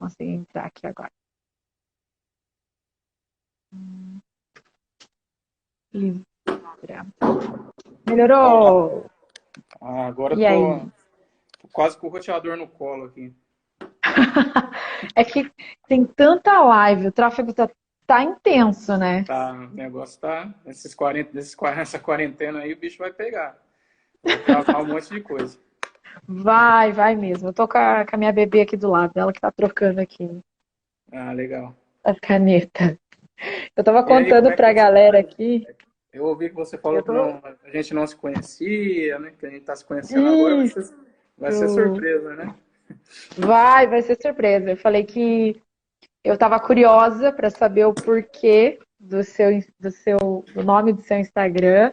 conseguir entrar aqui agora. Livra. Melhorou! Agora E aí? tô quase com o roteador no colo aqui. É que tem tanta live, o tráfego tá intenso, né? Tá, o negócio tá. Essa quarentena aí, o bicho vai pegar. Vai travar um monte de coisa. Vai mesmo. Eu tô com a minha bebê aqui do lado, ela que tá trocando aqui Ah, legal. a caneta. Eu tava E aí, como contando é que pra você galera tá? aqui. Eu ouvi que você Eu falou que tô. não, a gente não se conhecia, né? Que a gente tá se conhecendo agora, Isso! vai ser surpresa, né? Vai ser surpresa. Eu falei que eu tava curiosa pra saber o porquê do nome do seu Instagram.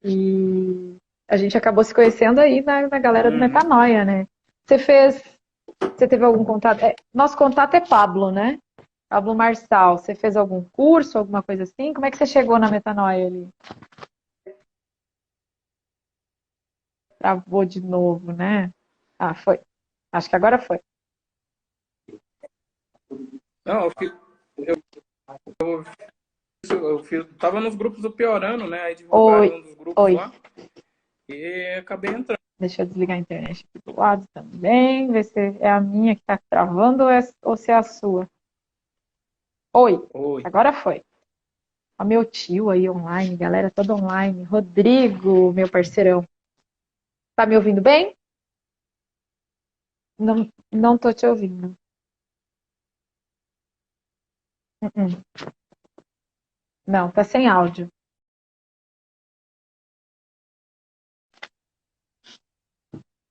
E a gente acabou se conhecendo aí na galera do Uhum. Metanoia, né? Você fez. Você teve algum contato? Nosso contato é Pablo, né? Pablo Marçal. Você fez algum curso, alguma coisa assim? Como é que você chegou na Metanoia ali? Travou de novo, né? Ah, foi. Acho que agora foi. Não, tava nos grupos do Piorano, né? Aí divulgaram Oi, em um dos grupos oi. lá e acabei entrando. Deixa eu desligar a internet aqui do lado também, ver se é a minha que tá travando ou se é a sua. Oi, Oi. agora foi. Ó, meu tio aí online, galera toda online. Rodrigo, meu parceirão. Tá me ouvindo bem? Não, não tô te ouvindo. Uh-uh. Não, tá sem áudio.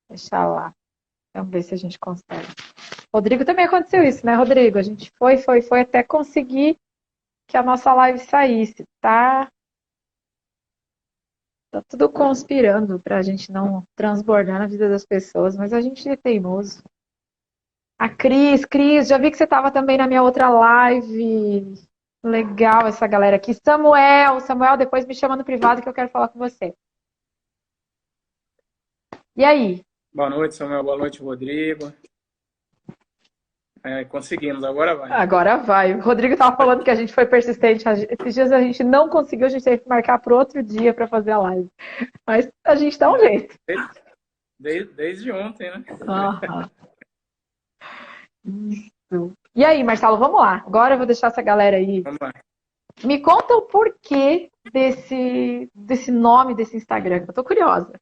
Deixa lá. Vamos ver se a gente consegue. Rodrigo também aconteceu isso, né, Rodrigo? A gente foi até conseguir que a nossa live saísse. Tá tudo conspirando pra gente não transbordar na vida das pessoas, mas a gente é teimoso. A Cris, já vi que você estava também na minha outra live. Legal essa galera aqui. Samuel, depois me chama no privado que eu quero falar com você. E aí? Boa noite, Samuel. Boa noite, Rodrigo. Conseguimos, agora vai. Agora vai. O Rodrigo estava falando que a gente foi persistente. Esses dias a gente não conseguiu, a gente teve que marcar para outro dia para fazer a live. Mas a gente dá um É, jeito. desde ontem, né? Aham. Isso. E aí, Marcelo, vamos lá. Agora eu vou deixar essa galera aí. Vamos lá. Me conta o porquê desse nome desse Instagram, que eu tô curiosa.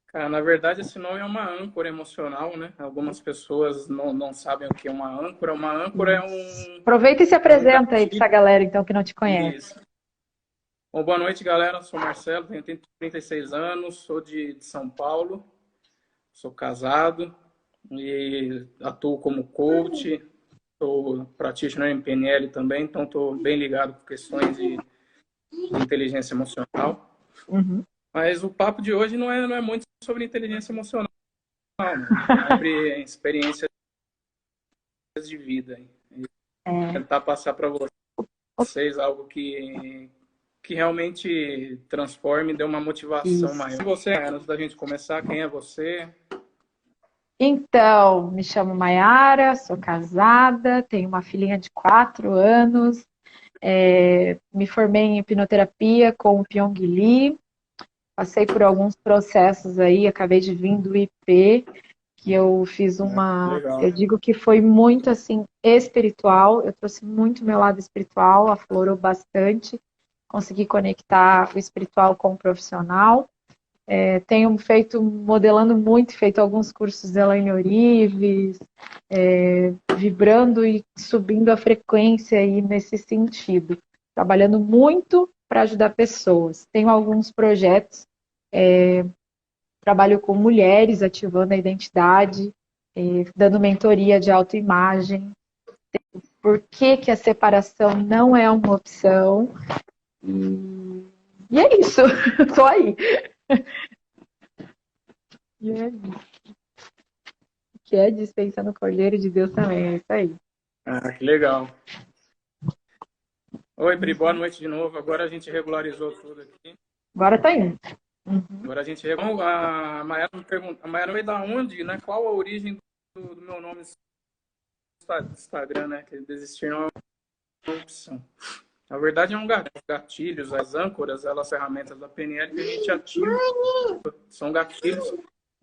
Cara, na verdade, esse nome é uma âncora emocional, né? Algumas pessoas não sabem o que é uma âncora. Uma âncora Aproveita e se é um apresenta aí para essa gatilho. galera, então, que não te conhece. Isso. Bom, boa noite, galera. Eu sou Marcelo, tenho 36 anos, sou de São Paulo, sou casado e atuo como coach, sou practitioner em PNL também, então estou bem ligado com questões de inteligência emocional. Uhum. Mas o papo de hoje não é muito sobre inteligência emocional, não. É sobre experiências de vida. E É. tentar passar para vocês algo que realmente transforme e dê uma motivação Isso. maior. E você, antes da gente começar, quem é você? Então, me chamo Maiara, sou casada, tenho uma filhinha de 4 anos, me formei em hipnoterapia com o Pyong Lee, passei por alguns processos aí, acabei de vir do IP, que eu fiz Legal. eu digo que foi muito assim espiritual, eu trouxe muito meu lado espiritual, aflorou bastante, consegui conectar o espiritual com o profissional. Tenho modelando muito, feito alguns cursos de Elaine Orives, vibrando e subindo a frequência aí nesse sentido, trabalhando muito para ajudar pessoas. Tenho alguns projetos, trabalho com mulheres, ativando a identidade, dando mentoria de autoimagem, por que, que a separação não é uma opção. E é isso, estou aí. E é isso. Que é dispensando o Cordeiro de Deus também, é isso aí. Ah, que legal. Oi, Pri, boa noite de novo. Agora a gente regularizou tudo aqui. Agora tá indo. Agora a gente regulou. A Mayara me pergunta, a Mayara veio da onde, né? Qual a origem do meu nome? Instagram, né? Que desistir não é uma opção. Na verdade, é um gatilhos, as âncoras, elas ferramentas da PNL que a gente ativa, são gatilhos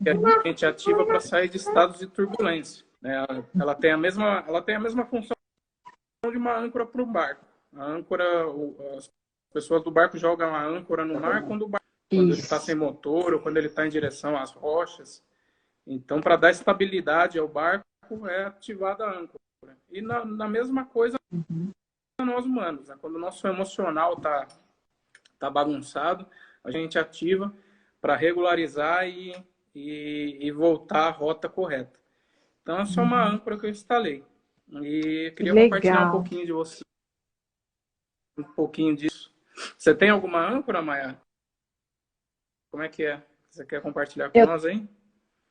que a gente ativa para sair de estados de turbulência. Né? Ela tem a mesma função de uma âncora para o barco. A âncora, as pessoas do barco jogam a âncora no mar quando ele está sem motor ou quando ele está em direção às rochas. Então, para dar estabilidade ao barco, é ativada a âncora. E na mesma coisa, nós humanos, né? Quando o nosso emocional tá bagunçado, a gente ativa para regularizar e voltar à rota correta. Então, é só uma âncora que eu instalei. E eu queria compartilhar um pouquinho de você, um pouquinho disso. Você tem alguma âncora, Maia? Como é que é? Você quer compartilhar com nós aí?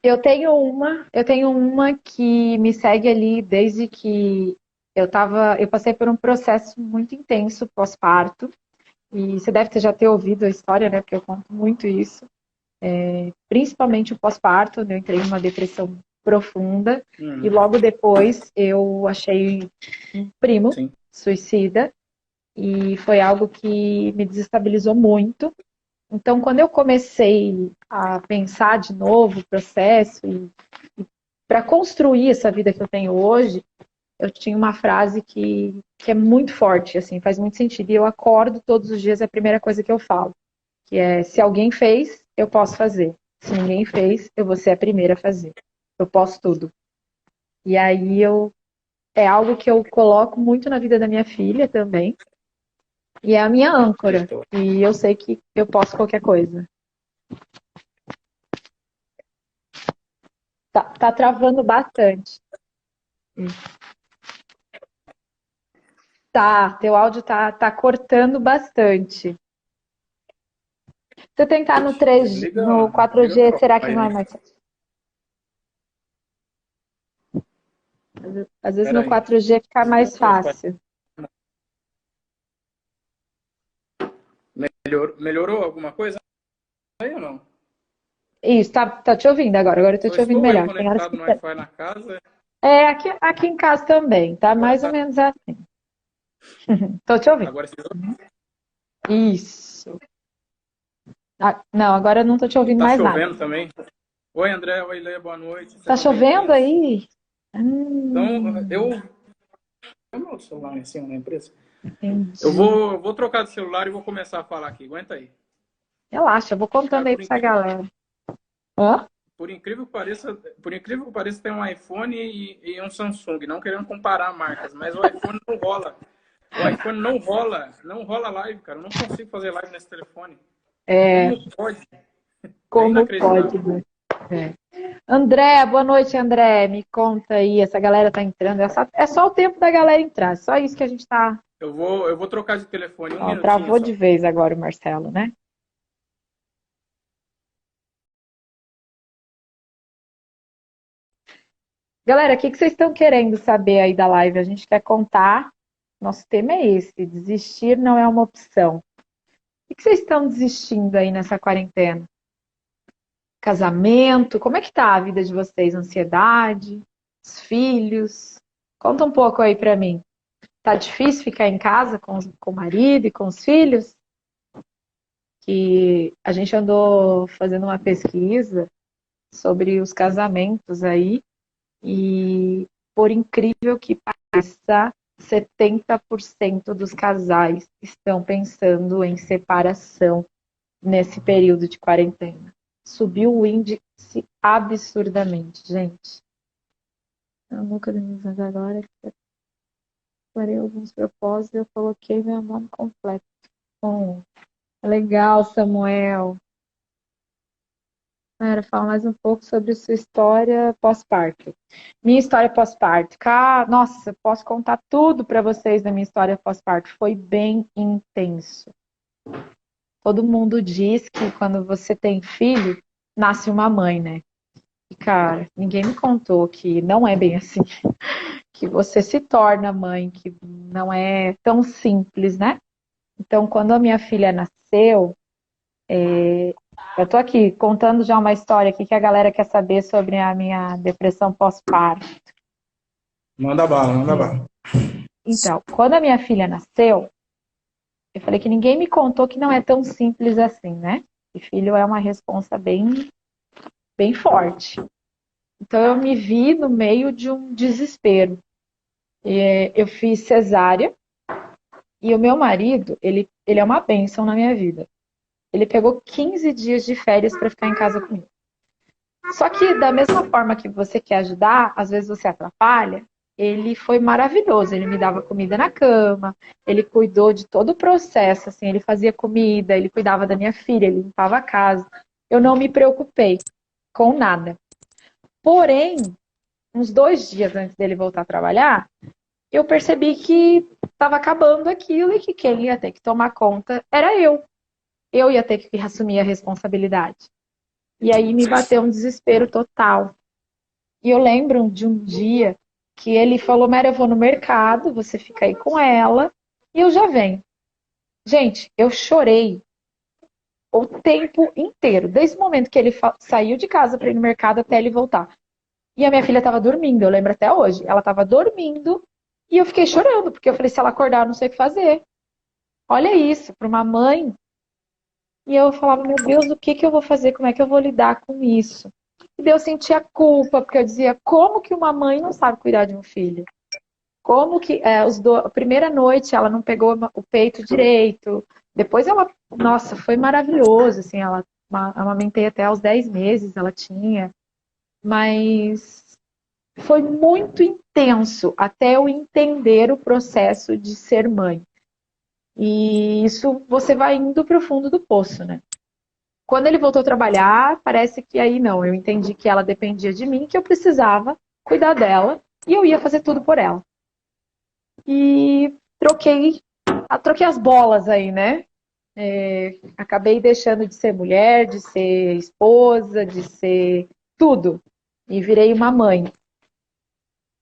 Eu tenho uma que me segue ali desde que eu passei por um processo muito intenso pós-parto. E você deve já ter ouvido a história, né? Porque eu conto muito isso. Principalmente o pós-parto, né? Eu entrei numa depressão profunda. E logo depois eu achei um primo suicida. E foi algo que me desestabilizou muito. Então, quando eu comecei a pensar de novo o processo e para construir essa vida que eu tenho hoje, eu tinha uma frase que é muito forte, assim, faz muito sentido. E eu acordo todos os dias, é a primeira coisa que eu falo, que é: se alguém fez, eu posso fazer. Se ninguém fez, eu vou ser a primeira a fazer. Eu posso tudo. E aí é algo que eu coloco muito na vida da minha filha também. E é a minha âncora. E eu sei que eu posso qualquer coisa. Tá travando bastante. Teu áudio tá cortando bastante. Se eu tentar no 3G, no 4G, será que não é mais fácil? Às vezes no 4G fica mais fácil. Melhorou alguma coisa aí ou não? Isso, tá te ouvindo agora. Agora eu tô te ouvindo melhor. Estou conectado no Wi-Fi na casa. Aqui em casa também, tá mais ou menos assim. Tô te ouvindo. Agora você... Isso. Não, agora eu não tô te ouvindo mais nada. Tá chovendo também? Oi, André. Oi, Lê. Boa noite. Tá chovendo aí? Então, eu meu celular em cima da empresa. Entendi. Eu vou trocar de celular e vou começar a falar aqui. Aguenta aí. Relaxa, eu vou contando aí pra essa galera. Hã? Por incrível que pareça, tem um iPhone e um Samsung. Não querendo comparar marcas, mas o iPhone não rola. O iPhone não rola live, cara. Eu não consigo fazer live nesse telefone. Como pode? Como pode, né? André, boa noite, André. Me conta aí, essa galera tá entrando. É só o tempo da galera entrar, só isso que a gente tá. Eu vou trocar de telefone, minutinho. Travou só de vez agora o Marcelo, né? Galera, o que vocês estão querendo saber aí da live? A gente quer contar. Nosso tema é esse: desistir não é uma opção. O que vocês estão desistindo aí nessa quarentena? Casamento? Como é que tá a vida de vocês? Ansiedade? Os filhos? Conta um pouco aí pra mim. Tá difícil ficar em casa com o marido e com os filhos? Que a gente andou fazendo uma pesquisa sobre os casamentos aí e, por incrível que pareça, 70% dos casais estão pensando em separação nesse período de quarentena. Subiu o índice absurdamente, gente. Eu nunca me agora. Farei alguns propósitos e eu coloquei meu nome completo. Bom, legal, Samuel. Fala mais um pouco sobre sua história pós-parto. Minha história pós-parto. Nossa, posso contar tudo para vocês da minha história pós-parto. Foi bem intenso. Todo mundo diz que quando você tem filho, nasce uma mãe, né? E, cara, ninguém me contou que não é bem assim. Que você se torna mãe, que não é tão simples, né? Então, quando a minha filha nasceu, eu tô aqui contando já uma história aqui que a galera quer saber sobre a minha depressão pós-parto. Manda bala, manda bala. Então, quando a minha filha nasceu, eu falei que ninguém me contou que não é tão simples assim, né? E filho é uma responsa bem, bem forte. Então, eu me vi no meio de um desespero. Eu fiz cesárea e o meu marido, ele é uma bênção na minha vida. Ele pegou 15 dias de férias para ficar em casa comigo. Só que da mesma forma que você quer ajudar, às vezes você atrapalha, ele foi maravilhoso. Ele me dava comida na cama, ele cuidou de todo o processo, assim, ele fazia comida, ele cuidava da minha filha, ele limpava a casa. Eu não me preocupei com nada. Porém, uns 2 dias antes dele voltar a trabalhar, eu percebi que estava acabando aquilo e que quem ia ter que tomar conta era eu. Eu ia ter que assumir a responsabilidade. E aí me bateu um desespero total. E eu lembro de um dia que ele falou: Mary, eu vou no mercado, você fica aí com ela e eu já venho. Gente, eu chorei o tempo inteiro, desde o momento que ele saiu de casa para ir no mercado até ele voltar. E a minha filha estava dormindo, eu lembro até hoje. Ela estava dormindo e eu fiquei chorando, porque eu falei: se ela acordar, eu não sei o que fazer. Olha isso, para uma mãe. E eu falava: meu Deus, o que eu vou fazer? Como é que eu vou lidar com isso? E daí eu sentia culpa, porque eu dizia: como que uma mãe não sabe cuidar de um filho? Como que a primeira noite ela não pegou o peito direito. Depois ela, nossa, foi maravilhoso, assim, ela amamentei até aos 10 meses, ela tinha. Mas foi muito intenso até eu entender o processo de ser mãe. E isso você vai indo para o fundo do poço, né? Quando ele voltou a trabalhar, parece que aí não, eu entendi que ela dependia de mim, que eu precisava cuidar dela e eu ia fazer tudo por ela. E troquei as bolas aí, né? Acabei deixando de ser mulher, de ser esposa, de ser tudo. E virei uma mãe.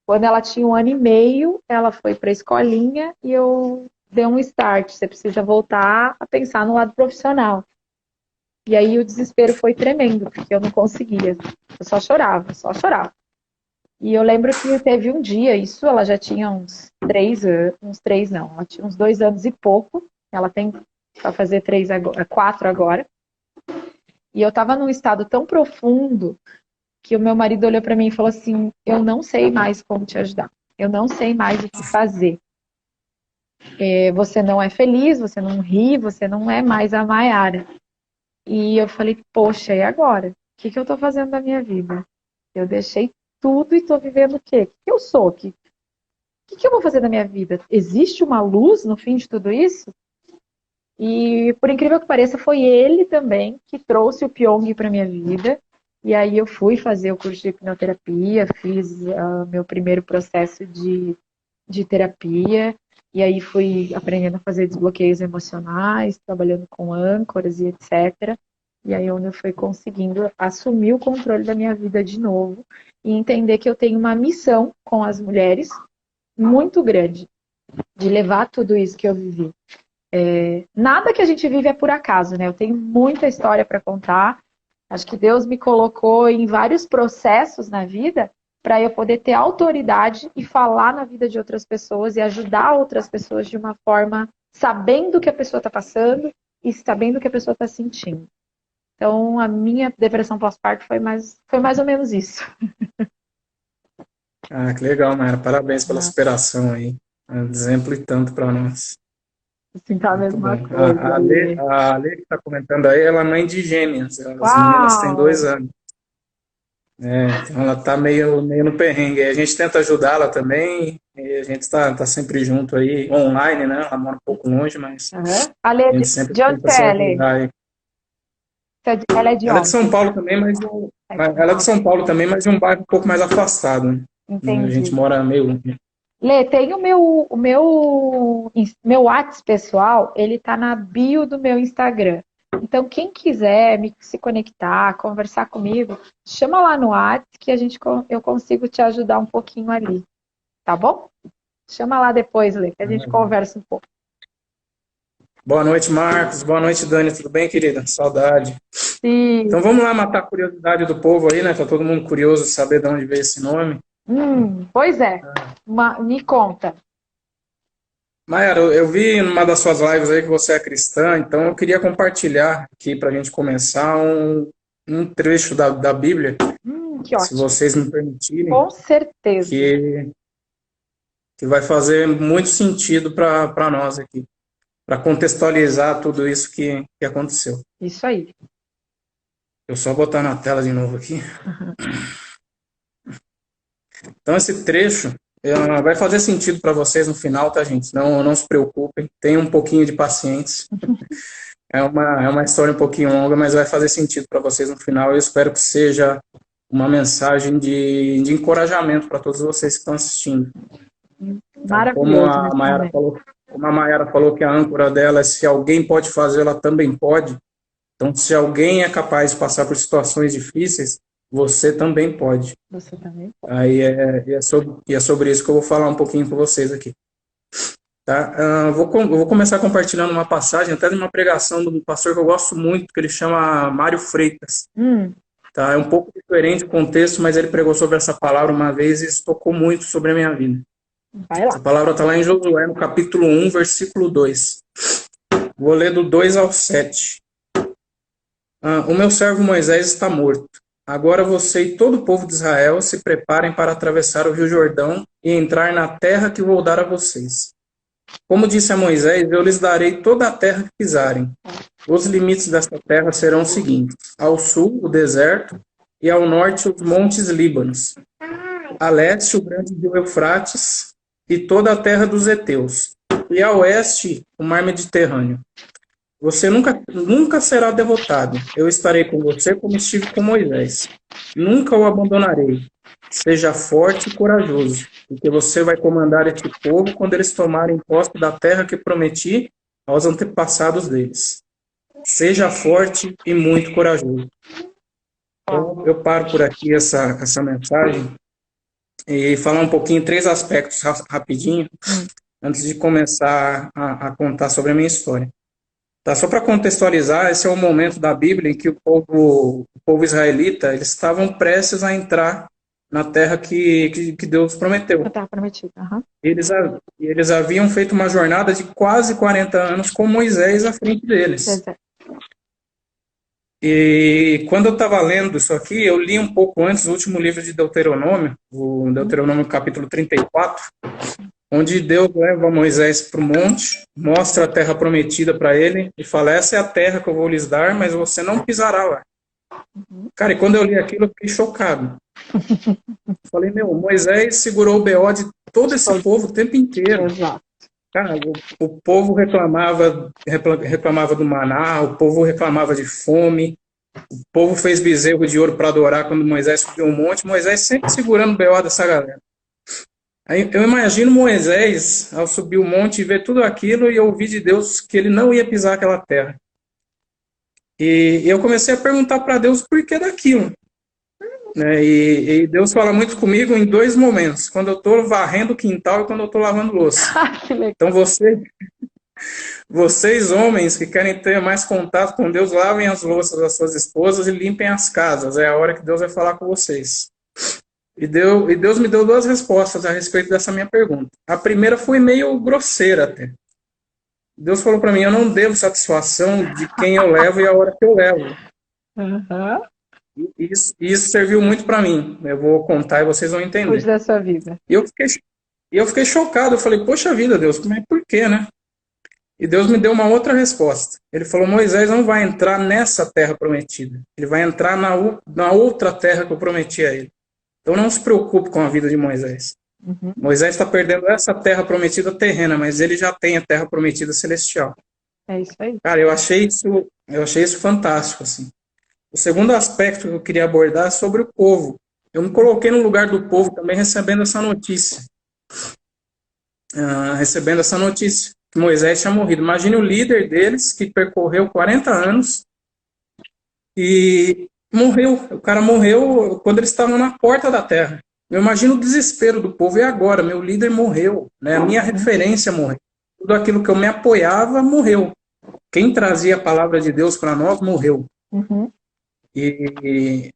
Quando ela tinha 1 ano e meio, ela foi para a escolinha e eu dei um start. Você precisa voltar a pensar no lado profissional. E aí o desespero foi tremendo, porque eu não conseguia. Eu só chorava, só chorava. E eu lembro que teve um dia, isso ela já tinha uns 3 anos, uns 3 não, ela tinha uns 2 anos e pouco. Ela tem para fazer 4 agora. E eu tava num estado tão profundo que o meu marido olhou para mim e falou assim: eu não sei mais como te ajudar. Eu não sei mais o que fazer. Você não é feliz, você não ri, você não é mais a Maiara. E eu falei: poxa, e agora? O que eu tô fazendo da minha vida? Eu deixei tudo e tô vivendo o quê? O que eu sou? O que eu vou fazer da minha vida? Existe uma luz no fim de tudo isso? E, por incrível que pareça, foi ele também que trouxe o Pyong para minha vida. E aí eu fui fazer o curso de hipnoterapia, fiz meu primeiro processo de terapia. E aí fui aprendendo a fazer desbloqueios emocionais, trabalhando com âncoras e etc. E aí onde eu fui conseguindo assumir o controle da minha vida de novo e entender que eu tenho uma missão com as mulheres muito grande de levar tudo isso que eu vivi. Nada que a gente vive é por acaso, né? Eu tenho muita história para contar. Acho que Deus me colocou em vários processos na vida para eu poder ter autoridade e falar na vida de outras pessoas e ajudar outras pessoas de uma forma sabendo o que a pessoa está passando e sabendo o que a pessoa está sentindo. Então, a minha depressão pós-parto foi mais ou menos isso. Ah, que legal, Mayra. Parabéns pela superação aí. É um exemplo e tanto para nós. Sinto a Muito mesma bom. coisa, Lê. A Lê que está comentando aí, ela é mãe de gêmeas. As meninas têm Uau! 2 anos. Então ela está meio no perrengue. A gente tenta ajudá-la também. E a gente está sempre junto aí, online, né? Ela mora um pouco longe, mas Uhum. A Lê, a gente sempre de onde tenta você se é, Lê? ajudar aí. Ela é de Ela é de onde? São Paulo também, É de São ela é de Paulo. São Paulo também, mas de um bairro um pouco mais afastado, né? A gente Entendi. mora meio longe. Lê, tem o meu WhatsApp pessoal, ele tá na bio do meu Instagram. Então, quem quiser se conectar, conversar comigo, chama lá no WhatsApp que eu consigo te ajudar um pouquinho ali, tá bom? Chama lá depois, Lê, que a gente conversa um pouco. Boa noite, Marcos. Boa noite, Dani. Tudo bem, querida? Saudade. Sim. Então vamos lá matar a curiosidade do povo aí, né? Tá todo mundo curioso de saber de onde veio esse nome. Pois é. Me conta. Mayara, eu vi numa das suas lives aí que você é cristã, então eu queria compartilhar aqui para a gente começar um trecho da Bíblia, Que se ótimo. vocês me permitirem, Com certeza. que, que vai fazer muito sentido para nós aqui, para contextualizar tudo isso que aconteceu. Isso aí. Eu só botar na tela de novo aqui. Então, esse trecho vai fazer sentido para vocês no final, tá, gente? Não se preocupem, tenham um pouquinho de paciência. É uma história um pouquinho longa, mas vai fazer sentido para vocês no final. Eu espero que seja uma mensagem de encorajamento para todos vocês que estão assistindo. Tá? Maravilhoso nesse momento. Como a Mayara falou que a âncora dela é se alguém pode fazer, ela também pode. Então, se alguém é capaz de passar por situações difíceis, você também pode. Você também pode. Aí é sobre isso que eu vou falar um pouquinho com vocês aqui. Tá? Eu vou começar compartilhando uma passagem, até de uma pregação de um pastor que eu gosto muito, que ele chama Mário Freitas. Tá? É um pouco diferente o contexto, mas ele pregou sobre essa palavra uma vez e isso tocou muito sobre a minha vida. Vai lá. Essa palavra está lá em Josué, no capítulo 1, versículo 2. Vou ler do 2 ao 7. O meu servo Moisés está morto. Agora você e todo o povo de Israel se preparem para atravessar o rio Jordão e entrar na terra que vou dar a vocês. Como disse a Moisés, eu lhes darei toda a terra que pisarem. Os limites desta terra serão os seguintes: ao sul, o deserto, e ao norte, os montes Líbanos. A leste, o grande rio Eufrates e toda a terra dos heteus. E a oeste, o mar Mediterrâneo. Você nunca será derrotado. Eu estarei com você como estive com Moisés. Nunca o abandonarei. Seja forte e corajoso, porque você vai comandar este povo quando eles tomarem posse da terra que prometi aos antepassados deles. Seja forte e muito corajoso. Eu paro por aqui essa mensagem e falar um pouquinho, 3 aspectos rapidinho, antes de começar a contar sobre a minha história. Tá, só para contextualizar, esse é o momento da Bíblia em que o povo israelita, eles estavam prestes a entrar na terra que Deus prometeu. A terra prometida. Eles haviam feito uma jornada de quase 40 anos com Moisés à frente deles. E quando eu estava lendo isso aqui, eu li um pouco antes o último livro de Deuteronômio, o Deuteronômio capítulo 34, onde Deus leva Moisés para o monte, mostra a terra prometida para ele e fala: essa é a terra que eu vou lhes dar, mas você não pisará lá. Cara, e quando eu li aquilo, eu fiquei chocado. Falei, Moisés segurou o BO de todo esse povo o tempo inteiro. Exato. Cara, o povo reclamava do maná, o povo reclamava de fome, o povo fez bezerro de ouro para adorar quando Moisés subiu um monte. Moisés sempre segurando o BO dessa galera. Aí eu imagino Moisés, ao subir o monte e ver tudo aquilo e ouvir de Deus que ele não ia pisar aquela terra. E eu comecei a perguntar para Deus por que daquilo. E Deus fala muito comigo em 2 momentos: quando eu estou varrendo o quintal e quando eu estou lavando louça. Então vocês homens que querem ter mais contato com Deus, lavem as louças das suas esposas e limpem as casas. É a hora que Deus vai falar com vocês. E Deus me deu 2 respostas a respeito dessa minha pergunta. A primeira foi meio grosseira até. Deus falou para mim: eu não devo satisfação de quem eu levo e a hora que eu levo. Isso serviu muito para mim. Eu vou contar e vocês vão entender. Cuide da sua vida. E eu fiquei chocado. Eu falei: poxa vida, Deus, por quê, né? E Deus me deu uma outra resposta. Ele falou: Moisés não vai entrar nessa terra prometida. Ele vai entrar na outra terra que eu prometi a ele. Então não se preocupe com a vida de Moisés. Moisés está perdendo essa terra prometida terrena, mas ele já tem a terra prometida celestial. É isso aí. Cara, eu achei isso fantástico, assim. O segundo aspecto que eu queria abordar é sobre o povo. Eu me coloquei no lugar do povo também recebendo essa notícia. Que Moisés tinha morrido. Imagine o líder deles, que percorreu 40 anos e morreu. O cara morreu quando eles estavam na porta da terra. Eu imagino o desespero do povo. E agora? Meu líder morreu, né? A minha referência morreu. Tudo aquilo que eu me apoiava morreu. Quem trazia a palavra de Deus para nós morreu. E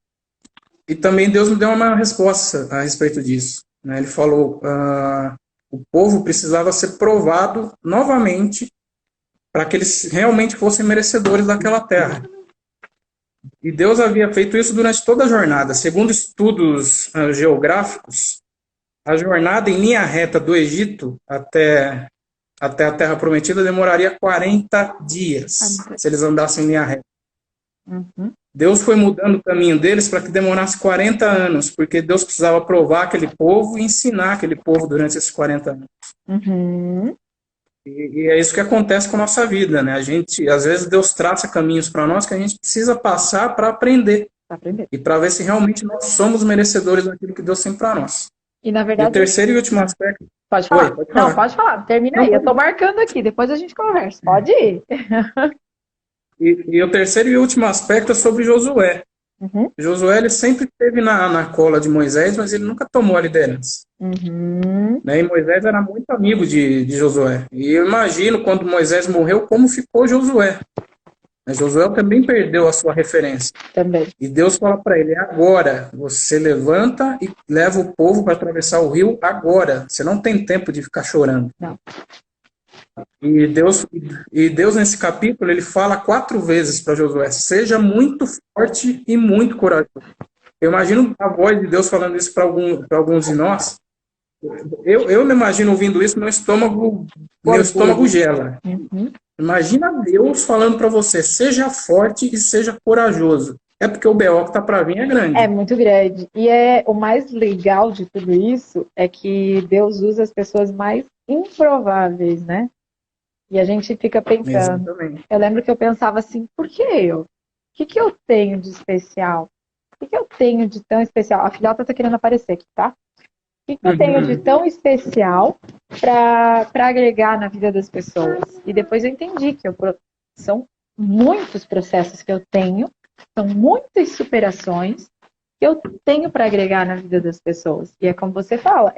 E também Deus me deu uma resposta a respeito disso, né? Ele falou, o povo precisava ser provado novamente para que eles realmente fossem merecedores daquela terra. E Deus havia feito isso durante toda a jornada. Segundo estudos geográficos, a jornada em linha reta do Egito até a Terra Prometida demoraria 40 dias, se eles andassem em linha reta. Uhum. Deus foi mudando o caminho deles para que demorasse 40 anos, porque Deus precisava provar aquele povo e ensinar aquele povo durante esses 40 anos. Uhum. E é isso que acontece com a nossa vida, né? A gente, às vezes, Deus traça caminhos para nós que a gente precisa passar para aprender. E para ver se realmente nós somos merecedores daquilo que Deus tem para nós. E na E o verdade. terceiro e último aspecto. Pode falar? Oi, pode falar. Não, pode falar. Termina aí. Eu tô marcando aqui. Depois a gente conversa. Pode ir. E o terceiro e último aspecto é sobre Josué. Uhum. Josué ele sempre esteve na cola de Moisés, mas ele nunca tomou a liderança. Uhum. Né? E Moisés era muito amigo de Josué. E eu imagino quando Moisés morreu, como ficou Josué. Mas Josué também perdeu a sua referência. Também. E Deus fala para ele, agora, você levanta e leva o povo para atravessar o rio agora. Você não tem tempo de ficar chorando. Não. E Deus, nesse capítulo, ele fala 4 vezes para Josué, seja muito forte e muito corajoso. Eu imagino a voz de Deus falando isso para alguns de nós. Eu me imagino ouvindo isso, meu estômago gela. Uhum. Imagina Deus falando para você, seja forte e seja corajoso. É porque o BO que está para vir é grande. É muito grande. E o mais legal de tudo isso é que Deus usa as pessoas mais improváveis, né? E a gente fica pensando. Exatamente. Eu lembro que eu pensava assim, por que eu? O que eu tenho de especial? O que eu tenho de tão especial? A filhota tá querendo aparecer aqui, tá? O que eu tenho de tão especial para agregar na vida das pessoas? E depois eu entendi que são muitos processos que eu tenho, são muitas superações que eu tenho para agregar na vida das pessoas. E é como você fala,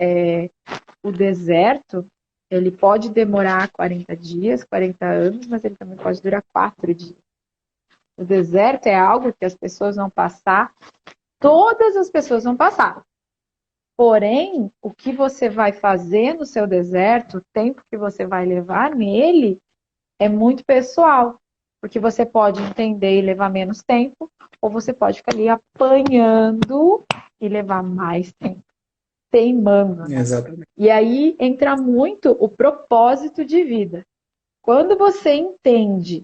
o deserto, ele pode demorar 40 dias, 40 anos, mas ele também pode durar 4 dias. O deserto é algo que as pessoas vão passar, todas as pessoas vão passar. Porém, o que você vai fazer no seu deserto, o tempo que você vai levar nele, é muito pessoal. Porque você pode entender e levar menos tempo, ou você pode ficar ali apanhando e levar mais tempo. Teimando. Né? Exatamente. E aí entra muito o propósito de vida. Quando você entende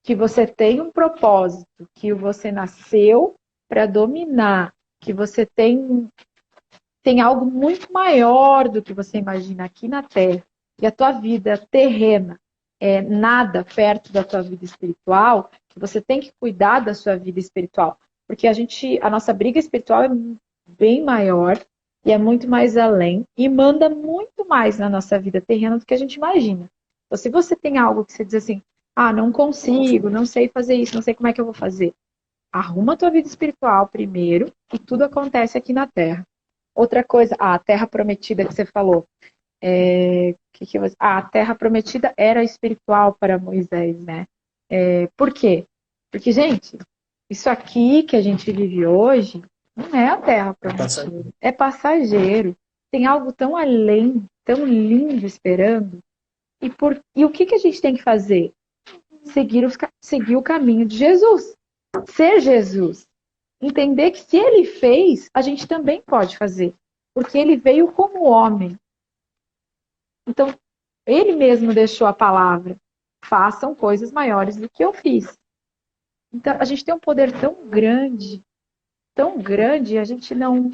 que você tem um propósito, que você nasceu para dominar, que você tem algo muito maior do que você imagina aqui na Terra, e a tua vida terrena é nada perto da tua vida espiritual, que você tem que cuidar da sua vida espiritual, porque a nossa briga espiritual é bem maior e é muito mais além e manda muito mais na nossa vida terrena do que a gente imagina. Então, se você tem algo que você diz assim, não consigo, não sei fazer isso, não sei como é que eu vou fazer, arruma a tua vida espiritual primeiro e tudo acontece aqui na Terra. Outra coisa, a terra prometida que você falou. A terra prometida era espiritual para Moisés, né? Por quê? Porque, gente, isso aqui que a gente vive hoje não é a terra prometida. É passageiro. Tem algo tão além, tão lindo esperando. E o que a gente tem que fazer? Seguir o caminho de Jesus. Ser Jesus. Entender que se ele fez, a gente também pode fazer. Porque ele veio como homem. Então, ele mesmo deixou a palavra. Façam coisas maiores do que eu fiz. Então, a gente tem um poder tão grande, a gente não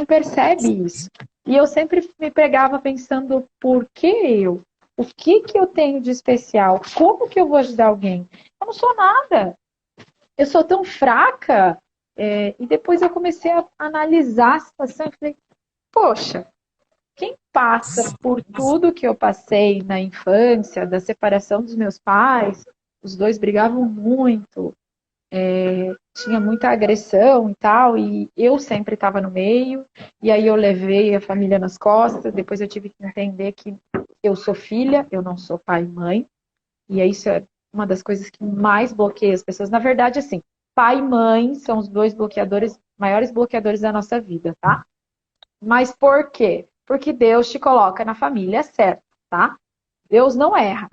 percebe isso. E eu sempre me pegava pensando, por que eu? O que eu tenho de especial? Como que eu vou ajudar alguém? Eu não sou nada. Eu sou tão fraca. E depois eu comecei a analisar a situação e falei, poxa, quem passa por tudo que eu passei na infância, da separação dos meus pais, os dois brigavam muito, tinha muita agressão e tal, e eu sempre estava no meio, e aí eu levei a família nas costas, depois eu tive que entender que eu sou filha, eu não sou pai e mãe, e isso é uma das coisas que mais bloqueia as pessoas. Na verdade, assim, pai e mãe são os dois bloqueadores maiores bloqueadores da nossa vida, tá? Mas por quê? Porque Deus te coloca na família certa, tá? Deus não erra.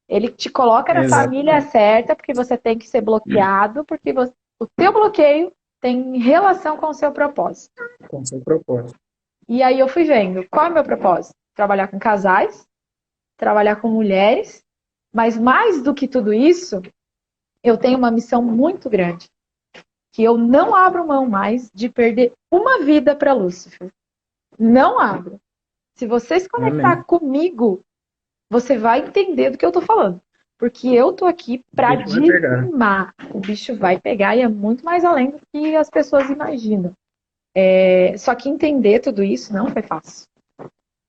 Ele te coloca na família Exatamente. certa porque você tem que ser bloqueado, porque o teu bloqueio tem relação com o seu propósito. Com seu propósito. E aí eu fui vendo, qual é o meu propósito? Trabalhar com casais, trabalhar com mulheres, mas mais do que tudo isso, eu tenho uma missão muito grande, que eu não abro mão mais de perder uma vida para Lúcifer. Não abro. Se você se conectar Amém. comigo, você vai entender do que eu tô falando. Porque eu tô aqui O para bicho vai pegar. dizimar. O bicho vai pegar e é muito mais além do que as pessoas imaginam. Só que entender tudo isso não foi fácil.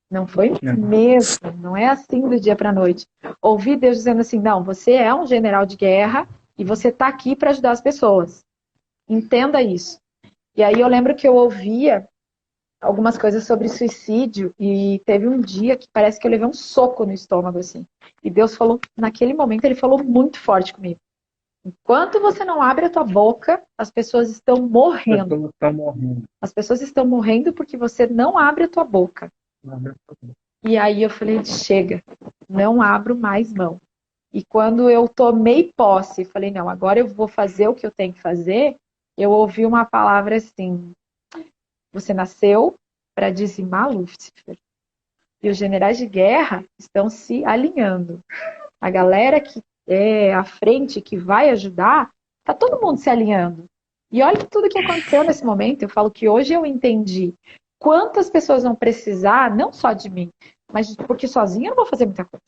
Não foi Não. mesmo. Não é assim do dia para a noite. Ouvir Deus dizendo assim, não, você é um general de guerra e você está aqui para ajudar as pessoas. Entenda isso. E aí eu lembro que eu ouvia algumas coisas sobre suicídio e teve um dia que parece que eu levei um soco no estômago, assim. E Deus falou, naquele momento, ele falou muito forte comigo. Enquanto você não abre a tua boca, as pessoas estão As morrendo. pessoas estão morrendo. As pessoas estão morrendo porque você não abre a tua boca. E aí eu falei, chega, não abro mais mão. E quando eu tomei posse, falei, não, agora eu vou fazer o que eu tenho que fazer, eu ouvi uma palavra assim, você nasceu para dizimar Lúcifer. E os generais de guerra estão se alinhando. A galera que é à frente, que vai ajudar, tá todo mundo se alinhando. E olha tudo que aconteceu nesse momento. Eu falo que hoje eu entendi quantas pessoas vão precisar, não só de mim, mas porque sozinha eu não vou fazer muita coisa.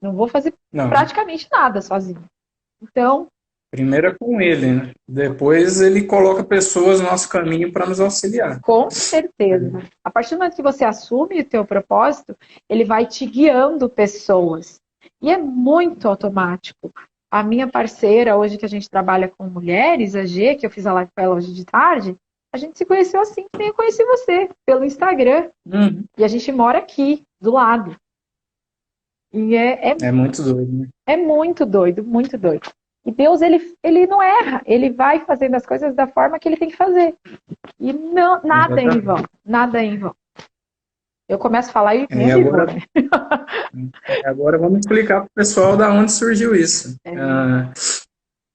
Não vou fazer Não. praticamente nada sozinha. Então, Primeiro é com ele, né? Depois ele coloca pessoas no nosso caminho para nos auxiliar. com certeza, a partir do momento que você assume o teu propósito, ele vai te guiando pessoas. E é muito automático. A minha parceira, hoje que a gente trabalha com mulheres, a G, que eu fiz a live com ela hoje de tarde, a gente se conheceu assim que nem eu conheci você, pelo Instagram. E a gente mora aqui, do lado. E É muito doido, né? é muito doido, muito doido. E Deus, ele não erra, ele vai fazendo as coisas da forma que ele tem que fazer. E não, nada é em Exatamente. vão, nada é em vão. Eu começo a falar e E nem vou, agora, né? agora vamos explicar para o pessoal da onde surgiu isso.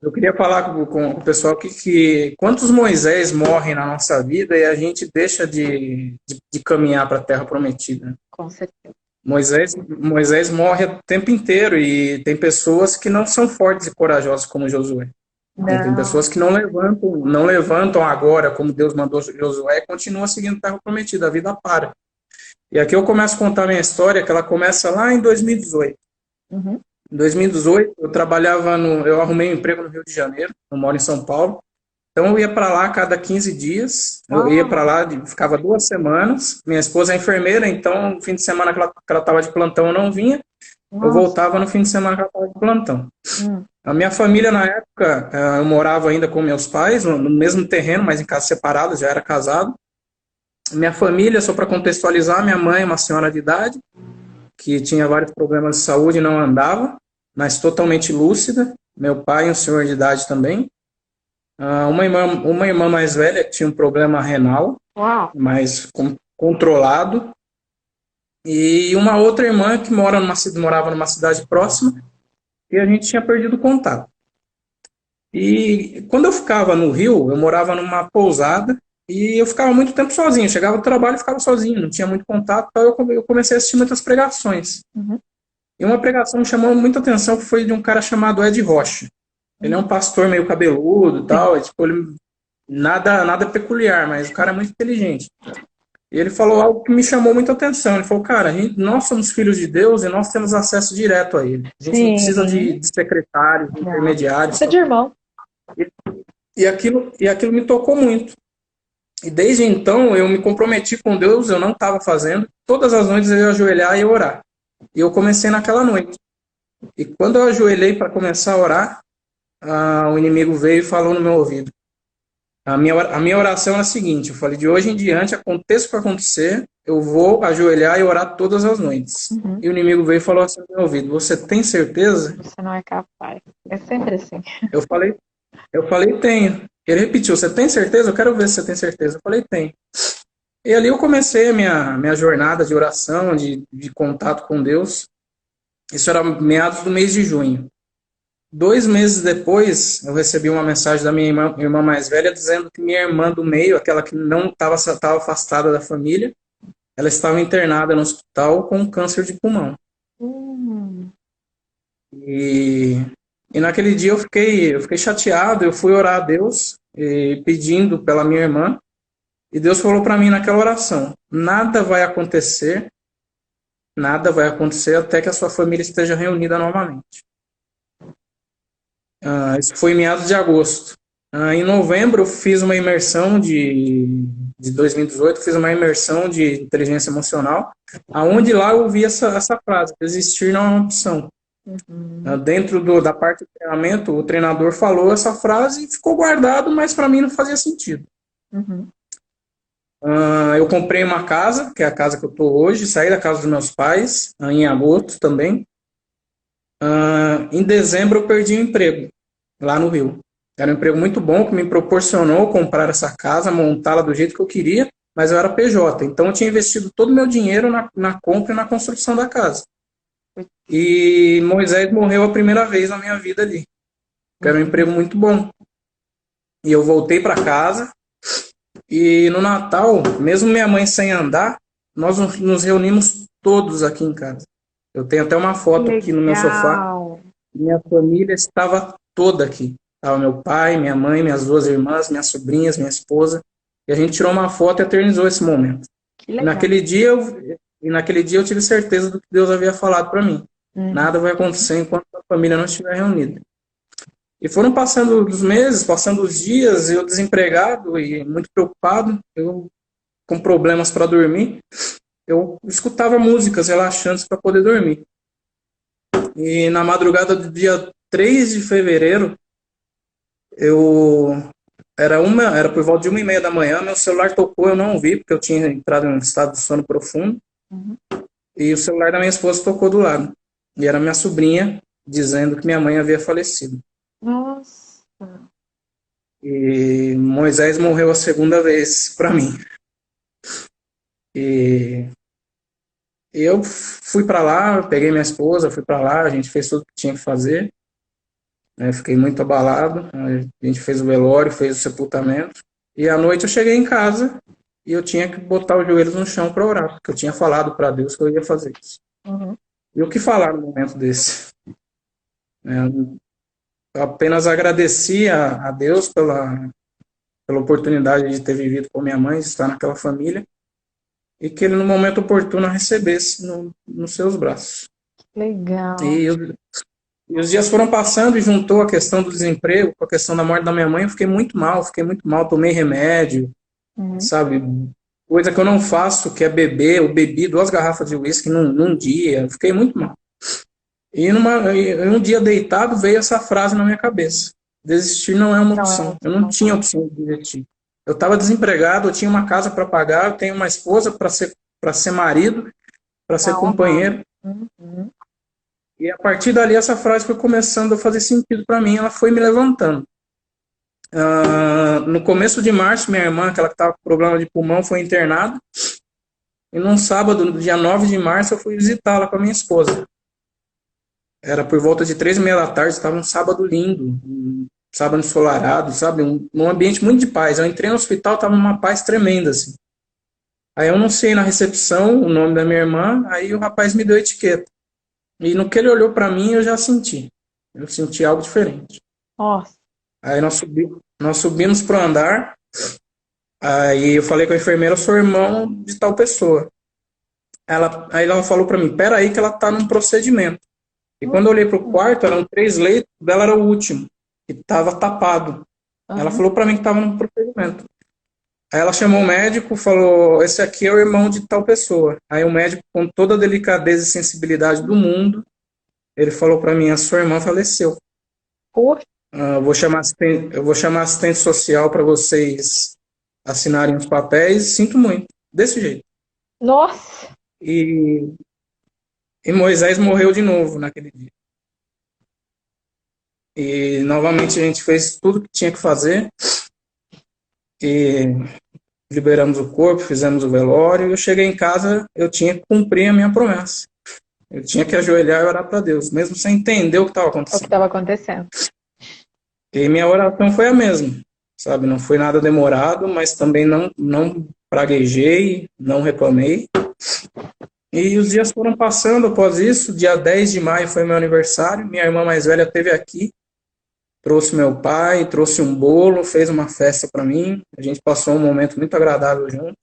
Eu queria falar com o pessoal que quantos Moisés morrem na nossa vida e a gente deixa de caminhar para a Terra Prometida. Com certeza. Moisés morre o tempo inteiro e tem pessoas que não são fortes e corajosas como Josué. Tem Não, pessoas que não levantam agora como Deus mandou Josué e continuam seguindo a Terra Prometida, a vida para. E aqui eu começo a contar a minha história, que ela começa lá em 2018. uhum. Em 2018, eu arrumei um emprego no Rio de Janeiro, eu moro em São Paulo. Então eu ia para lá a cada 15 dias, eu ia para lá, ficava 2 semanas. Minha esposa é enfermeira, então no fim de semana que ela estava de plantão eu não vinha, eu Nossa. voltava no fim de semana que ela estava de plantão. Hum. A minha família na época, eu morava ainda com meus pais, no mesmo terreno, mas em casa separada, já era casado. Minha família, só para contextualizar, minha mãe é uma senhora de idade, que tinha vários problemas de saúde e não andava, mas totalmente lúcida. Meu pai, um senhor de idade também. Uma irmã mais velha que tinha um problema renal, Uau. mas controlado. E uma outra irmã que morava numa cidade próxima e a gente tinha perdido contato. E quando eu ficava no Rio, eu morava numa pousada e eu ficava muito tempo sozinho. Chegava do trabalho e ficava sozinho, não tinha muito contato. Então eu comecei a assistir muitas pregações. Uhum. E uma pregação me chamou muita atenção que foi de um cara chamado Ed Rocha. Ele é um pastor meio cabeludo e tal, nada peculiar, mas o cara é muito inteligente. E ele falou algo que me chamou muita atenção. Ele falou, cara, nós somos filhos de Deus e nós temos acesso direto a ele. A gente não precisa Sim. de secretários, de Não. intermediários. Você é de irmão. E aquilo me tocou muito. E desde então eu me comprometi com Deus, eu não estava fazendo. Todas as noites eu ia ajoelhar e orar. E eu comecei naquela noite. E quando eu ajoelhei para começar a orar, o inimigo veio e falou no meu ouvido. A minha oração era a seguinte: eu falei, de hoje em diante, aconteça o que acontecer, eu vou ajoelhar e orar todas as noites. Uhum. E o inimigo veio e falou assim no meu ouvido: você tem certeza? Você não é capaz. É sempre assim. Eu falei, tenho. Ele repetiu, você tem certeza? Eu quero ver se você tem certeza. Eu falei, tem. E ali eu comecei a minha jornada de oração, de contato com Deus. Isso era meados do mês de junho. 2 meses depois, eu recebi uma mensagem da minha irmã mais velha dizendo que minha irmã do meio, aquela que não estava afastada da família, ela estava internada no hospital com câncer de pulmão. Hum, E, e naquele dia eu fiquei chateado, eu fui orar a Deus, pedindo pela minha irmã, e Deus falou para mim naquela oração: nada vai acontecer até que a sua família esteja reunida novamente. Isso foi em meados de agosto. Em novembro, eu fiz uma imersão de 2018, fiz uma imersão de inteligência emocional, aonde lá eu ouvi essa frase: desistir não é uma opção. Dentro da parte do treinamento, o treinador falou essa frase e ficou guardado, mas para mim não fazia sentido. uhum. Eu comprei uma casa, que é a casa que eu estou hoje, saí da casa dos meus pais, em agosto também. Em dezembro eu perdi o emprego, lá no Rio. Era um emprego muito bom, que me proporcionou comprar essa casa, montá-la do jeito que eu queria, mas eu era PJ, então eu tinha investido todo o meu dinheiro na compra e na construção da casa. E Moisés morreu a primeira vez na minha vida ali, que era um emprego muito bom. E eu voltei para casa, e no Natal, mesmo minha mãe sem andar, nós nos reunimos todos aqui em casa. Eu tenho até uma foto aqui no meu sofá. Legal. Minha família estava toda aqui. Estava meu pai, minha mãe, minhas 2 irmãs, minhas sobrinhas, minha esposa. E a gente tirou uma foto e eternizou esse momento. Que E legal. naquele dia eu tive certeza do que Deus havia falado para mim. Uhum. Nada vai acontecer enquanto a família não estiver reunida. E foram passando os meses, passando os dias, eu desempregado e muito preocupado, eu com problemas para dormir, eu escutava músicas relaxantes para poder dormir. E na madrugada do dia 3 de fevereiro, eu era por volta de 1h30 da manhã, meu celular tocou, eu não ouvi, porque eu tinha entrado em um estado de sono profundo, Uhum. e o celular da minha esposa tocou do lado. E era minha sobrinha dizendo que minha mãe havia falecido. Nossa. E Moisés morreu a segunda vez para mim. E eu fui para lá, peguei minha esposa, fui para lá, a gente fez tudo que tinha que fazer. Né? Fiquei muito abalado. A gente fez o velório, fez o sepultamento. E à noite eu cheguei em casa e eu tinha que botar os joelhos no chão para orar, porque eu tinha falado para Deus que eu ia fazer isso. Uhum. E o que falar no momento desse? Eu apenas agradeci a Deus pela oportunidade de ter vivido com minha mãe, de estar naquela família, e que ele, no momento oportuno, a recebesse nos seus braços. Legal. E os dias foram passando e juntou a questão do desemprego com a questão da morte da minha mãe. Eu fiquei muito mal, tomei remédio, Uhum. sabe? Coisa que eu não faço, que é beber. Eu bebi 2 garrafas de uísque num dia. Eu fiquei muito mal. E um dia deitado veio essa frase na minha cabeça: desistir não é uma Não é opção. Eu não opção. tinha opção de desistir. Eu estava desempregado, eu tinha uma casa para pagar, eu tenho uma esposa para ser marido, para ser Pra honrar. companheiro. Uhum. E a partir dali essa frase foi começando a fazer sentido para mim, ela foi me levantando. No começo de março, minha irmã, aquela que estava com problema de pulmão, foi internada. E num sábado, no dia 9 de março, eu fui visitá-la com a minha esposa. Era por volta de 3h30 da tarde, estava um sábado lindo, um sábado ensolarado, sabe? Um ambiente muito de paz. Eu entrei no hospital, estava uma paz tremenda, assim. Aí eu anunciei na recepção o nome da minha irmã, aí o rapaz me deu a etiqueta. E no que ele olhou para mim, eu já senti. Eu senti algo diferente. Nossa. Aí nós subimos pro andar, aí eu falei com a enfermeira: eu sou irmão de tal pessoa. Aí ela falou para mim: pera aí que ela tá num procedimento. E quando eu olhei pro quarto, eram 3 leitos, dela era o último, e tava tapado. Ela Uhum. falou para mim que tava num procedimento. Aí ela chamou o médico, falou: esse aqui é o irmão de tal pessoa. Aí o médico, com toda a delicadeza e sensibilidade do mundo, ele falou para mim: a sua irmã faleceu. Poxa. Eu vou chamar assistente social para vocês assinarem os papéis. Sinto muito. Desse jeito. Nossa. E, e Moisés morreu de novo naquele dia. E novamente a gente fez tudo que tinha que fazer. e liberamos o corpo, fizemos o velório, e eu cheguei em casa, eu tinha que cumprir a minha promessa. Eu tinha que ajoelhar e orar para Deus, mesmo sem entender o que estava O que acontecendo. estava acontecendo? E minha oração foi a mesma, sabe? Não foi nada demorado, mas também não praguejei, não reclamei. E os dias foram passando após isso. Dia 10 de maio foi meu aniversário. Minha irmã mais velha esteve aqui, trouxe meu pai, trouxe um bolo, fez uma festa para mim. A gente passou um momento muito agradável junto.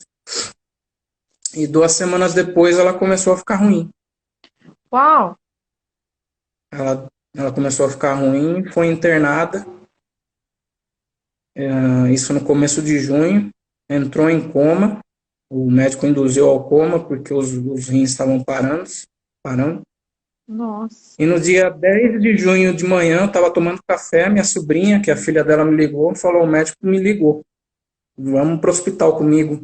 E 2 semanas depois ela começou a ficar ruim. Uau! Ela começou a ficar ruim, foi internada. Isso no começo de junho. Entrou em coma. O médico induziu ao coma porque os rins estavam parando. Nossa, E no dia 10 de junho de manhã, eu estava tomando café, minha sobrinha, que é a filha dela, me ligou, falou, o médico me ligou, vamos para o hospital comigo.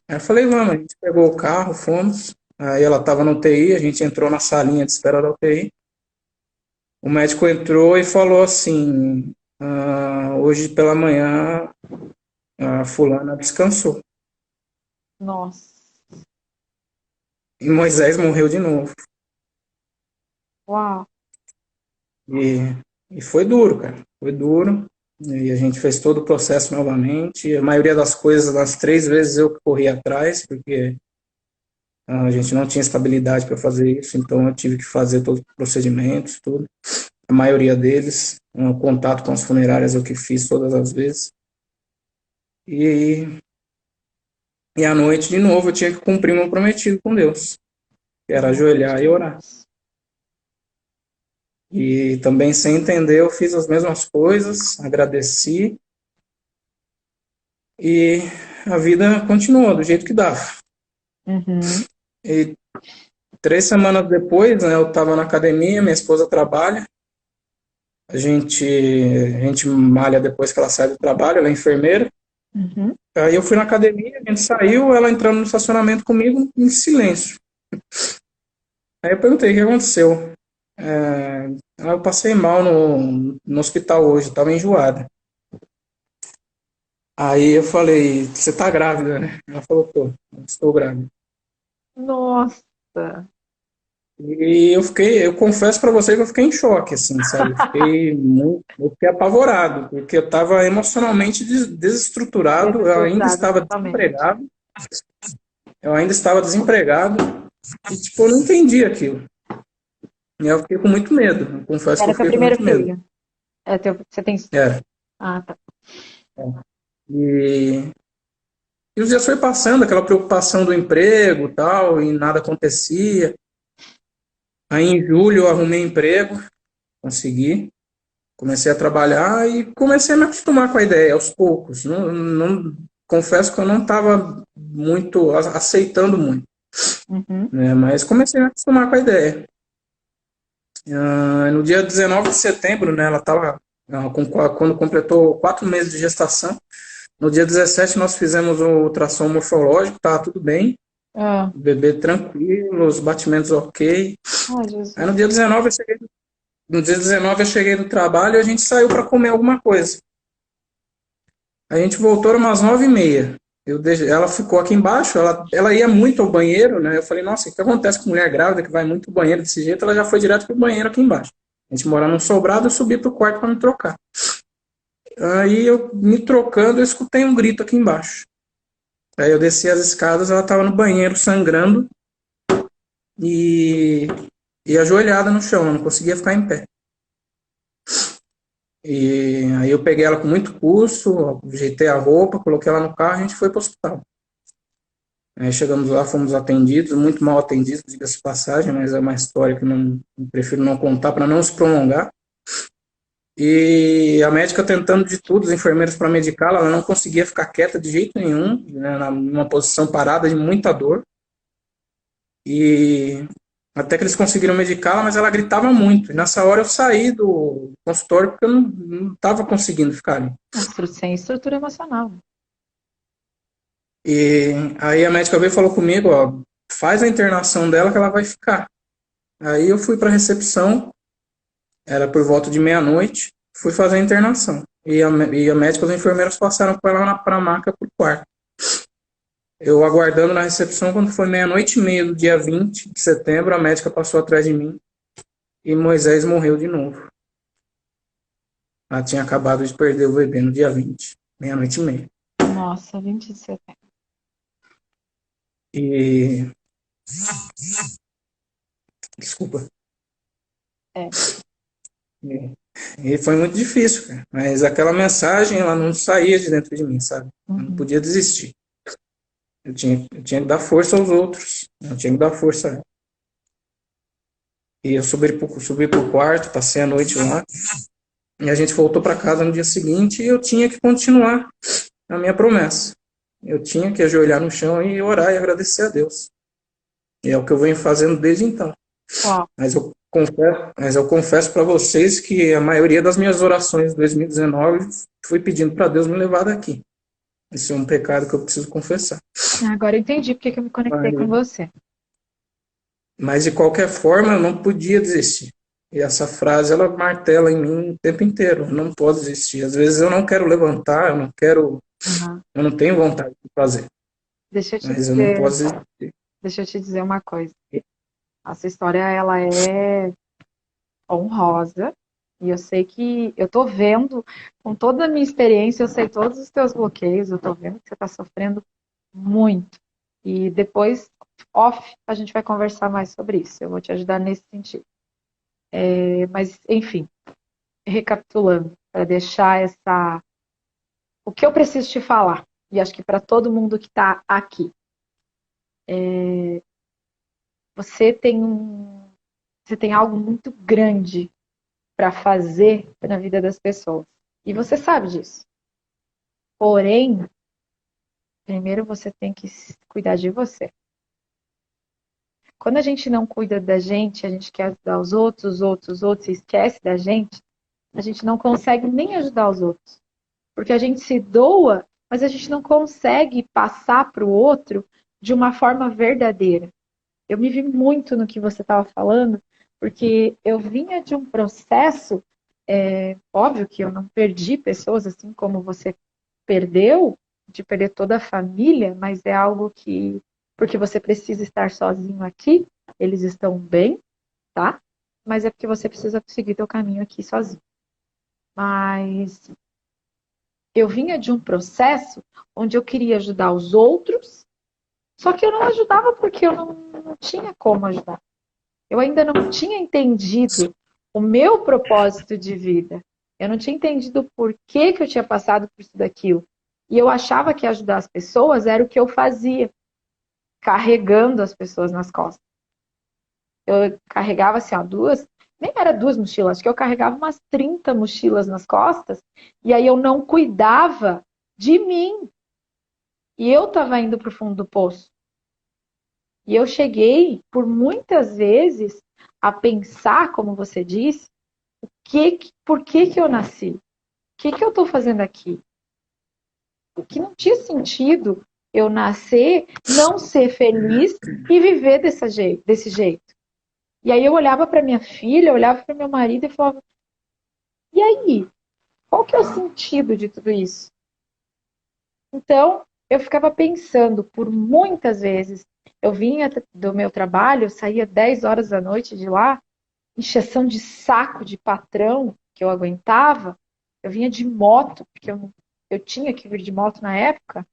Aí eu falei, vamos, a gente pegou o carro, fomos. Aí ela estava na UTI, a gente entrou na salinha de espera da UTI. O médico entrou e falou assim, hoje pela manhã a fulana descansou. nossa. E Moisés morreu de novo. Uau. E foi duro, cara. Foi duro. E a gente fez todo o processo novamente. A maioria das coisas, nas 3 vezes eu que corri atrás, porque a gente não tinha estabilidade para fazer isso, então eu tive que fazer todos os procedimentos, tudo. A maioria deles, o contato com as funerárias eu que fiz todas as vezes. E, e à noite, de novo, eu tinha que cumprir meu prometido com Deus, que era ajoelhar e orar. E também, sem entender, eu fiz as mesmas coisas, agradeci, e a vida continuou do jeito que dava. Uhum. E 3 semanas depois, né, eu estava na academia, minha esposa trabalha, a gente malha depois que ela sai do trabalho, ela é enfermeira. Uhum. Aí eu fui na academia, a gente saiu, ela entrando no estacionamento comigo em silêncio. Aí eu perguntei o que aconteceu. Eu passei mal no hospital hoje, estava enjoada. Aí eu falei, você tá grávida, né? Ela falou, estou grávida. Nossa. E eu confesso para você que eu fiquei em choque, assim, sabe? Eu fiquei apavorado, porque eu estava emocionalmente desestruturado, Desestruturada totalmente. eu ainda estava desempregado, e, tipo, eu não entendi aquilo. E eu fiquei com muito medo, eu confesso que eu Era seu fiquei com primeiro muito medo. filho? É teu, você tem. Era. Ah, tá. E, e os dias foi passando, aquela preocupação do emprego, tal, e nada acontecia. Aí em julho eu arrumei emprego, consegui. Comecei a trabalhar e comecei a me acostumar com a ideia aos poucos. Confesso que eu não estava muito aceitando muito, Uhum. né? Mas comecei a me acostumar com a ideia. No dia 19 de setembro, né, ela estava quando completou 4 meses de gestação. No dia 17 nós fizemos o ultrassom morfológico, tá tudo bem. Ah, O bebê tranquilo, os batimentos ok. ai, Aí no Jesus. dia 19 eu cheguei do trabalho e a gente saiu para comer alguma coisa. A gente voltou umas 9h30. Ela ficou aqui embaixo, ela ia muito ao banheiro, né? Eu falei, nossa, o que acontece com mulher grávida que vai muito ao banheiro desse jeito? Ela já foi direto pro banheiro aqui embaixo. A gente mora num sobrado, eu subi pro quarto para me trocar. Aí eu me trocando, eu escutei um grito aqui embaixo. Aí eu desci as escadas, ela estava no banheiro sangrando e, e ajoelhada no chão, eu não conseguia ficar em pé. E aí eu peguei ela com muito custo, ajeitei a roupa, coloquei ela no carro e a gente foi para o hospital. Aí chegamos lá, fomos atendidos, muito mal atendidos, diga-se de passagem, mas é uma história que eu prefiro não contar para não se prolongar. E a médica tentando de tudo, os enfermeiros para medicá-la, ela não conseguia ficar quieta de jeito nenhum, né, numa posição parada de muita dor. E até que eles conseguiram medicá-la, mas ela gritava muito. E nessa hora eu saí do consultório porque eu não estava conseguindo ficar ali. Sem estrutura emocional. E aí a médica veio e falou comigo, ó, faz a internação dela que ela vai ficar. Aí eu fui para a recepção, era por volta de meia-noite, fui fazer a internação. e a médica e os enfermeiros passaram com ela para a maca para o quarto. Eu aguardando na recepção, quando foi meia-noite e meia do dia 20 de setembro, a médica passou atrás de mim e Moisés morreu de novo. Ela tinha acabado de perder o bebê no dia 20, meia-noite e meia. Nossa, 20 de setembro. E. Desculpa. É. E foi muito difícil, cara. Mas aquela mensagem, ela não saía de dentro de mim, sabe? Eu não podia desistir. Eu tinha que dar força aos outros. Eu tinha que dar força a ela. E eu subi pro quarto, passei a noite lá. E a gente voltou para casa no dia seguinte e eu tinha que continuar a minha promessa. Eu tinha que ajoelhar no chão e orar e agradecer a Deus. E é o que eu venho fazendo desde então. Uau. Mas eu confesso para vocês que a maioria das minhas orações de 2019 fui pedindo para Deus me levar daqui. Isso é um pecado que eu preciso confessar. Agora eu entendi porque que eu me conectei com você. Mas de qualquer forma, eu não podia desistir. E essa frase, ela martela em mim o tempo inteiro. Eu não posso desistir. Às vezes eu não quero levantar, eu não tenho vontade de fazer. Deixa eu te Mas eu não dizer, posso desistir. deixa eu te dizer uma coisa. Essa história, ela é honrosa. E eu sei que eu tô vendo, com toda a minha experiência, eu sei todos os teus bloqueios, eu tô vendo que você tá sofrendo muito. E depois, off, a gente vai conversar mais sobre isso. Eu vou te ajudar nesse sentido. Mas, enfim, recapitulando, para deixar o que eu preciso te falar, e acho que para todo mundo que está aqui. Você tem você tem algo muito grande para fazer na vida das pessoas. E você sabe disso. Porém, primeiro você tem que cuidar de você. Quando a gente não cuida da gente, a gente quer ajudar os outros, e esquece da gente, a gente não consegue nem ajudar os outros. Porque a gente se doa, mas a gente não consegue passar para o outro de uma forma verdadeira. Eu me vi muito no que você estava falando, porque eu vinha de um processo, óbvio que eu não perdi pessoas assim como você perdeu, de perder toda a família, mas é algo que, porque você precisa estar sozinho aqui, eles estão bem, tá? Mas é porque você precisa seguir teu caminho aqui sozinho. Mas eu vinha de um processo onde eu queria ajudar os outros, só que eu não ajudava porque eu não tinha como ajudar. Eu ainda não tinha entendido o meu propósito de vida. Eu não tinha entendido o porquê que eu tinha passado por tudo aquilo. E eu achava que ajudar as pessoas era o que eu fazia, carregando as pessoas nas costas. Eu carregava assim, ó, nem era duas mochilas, acho que eu carregava umas 30 mochilas nas costas, e aí eu não cuidava de mim. E eu estava indo para o fundo do poço. E eu cheguei, por muitas vezes, a pensar, como você disse, por que eu nasci? O que eu estou fazendo aqui? O que não tinha sentido eu nascer, não ser feliz e viver desse jeito. E aí eu olhava para minha filha, eu olhava para meu marido e falava: e aí? Qual que é o sentido de tudo isso? Então, eu ficava pensando por muitas vezes. Eu vinha do meu trabalho, eu saía 10 horas da noite de lá, encheção de saco de patrão que eu aguentava. Eu vinha de moto, porque eu tinha que vir de moto na época,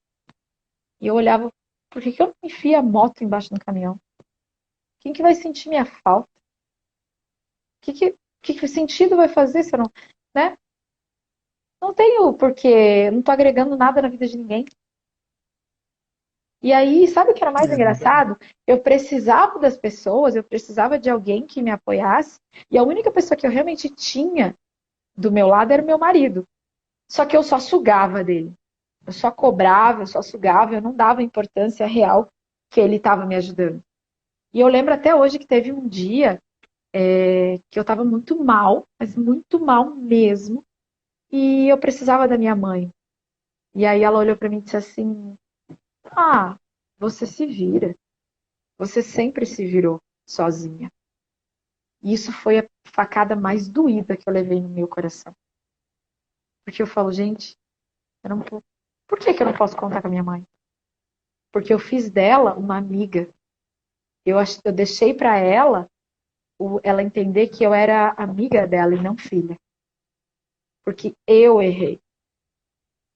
e eu olhava, por que eu não enfio a moto embaixo do caminhão? Quem que vai sentir minha falta? Que sentido vai fazer se eu não, né? Não tenho porque, não tô agregando nada na vida de ninguém. E aí, sabe o que era mais engraçado? Eu precisava das pessoas, eu precisava de alguém que me apoiasse, e a única pessoa que eu realmente tinha do meu lado era o meu marido. Só que eu só sugava dele. Eu só cobrava, eu só sugava, eu não dava a importância real que ele estava me ajudando. E eu lembro até hoje que teve um dia que eu estava muito mal, mas muito mal mesmo, e eu precisava da minha mãe. E aí ela olhou para mim e disse assim: ah, você se vira. Você sempre se virou sozinha. E isso foi a facada mais doída que eu levei no meu coração. Porque eu falo, gente, eu não, por que eu não posso contar com a minha mãe? Porque eu fiz dela uma amiga. Eu deixei para ela entender que eu era amiga dela e não filha. Porque eu errei.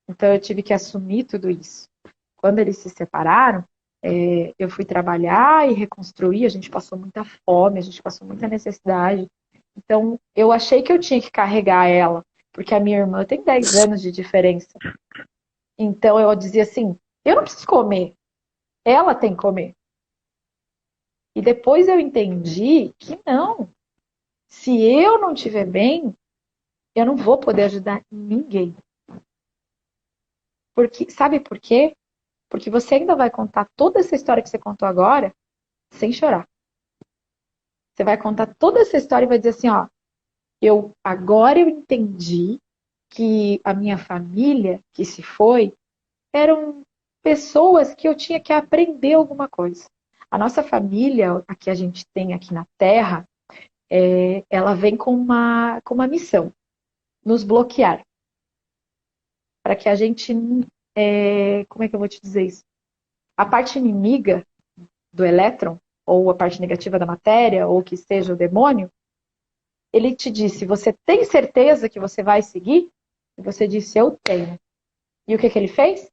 Então eu tive que assumir tudo isso. Quando eles se separaram, eu fui trabalhar e reconstruir. A gente passou muita fome, a gente passou muita necessidade. Então eu achei que eu tinha que carregar ela, porque a minha irmã tem 10 anos de diferença. Então eu dizia assim: eu não preciso comer, ela tem que comer. E depois eu entendi que não. Se eu não estiver bem, eu não vou poder ajudar ninguém. Porque, sabe por quê? Porque você ainda vai contar toda essa história que você contou agora sem chorar. Você vai contar toda essa história e vai dizer assim, ó, agora eu entendi que a minha família que se foi eram pessoas que eu tinha que aprender alguma coisa. A nossa família, a que a gente tem aqui na Terra, ela vem com uma missão, nos bloquear. Para que a gente, como é que eu vou te dizer isso? A parte inimiga do elétron, ou a parte negativa da matéria, ou que seja o demônio, ele te disse, você tem certeza que você vai seguir? E você disse, eu tenho. E o que ele fez?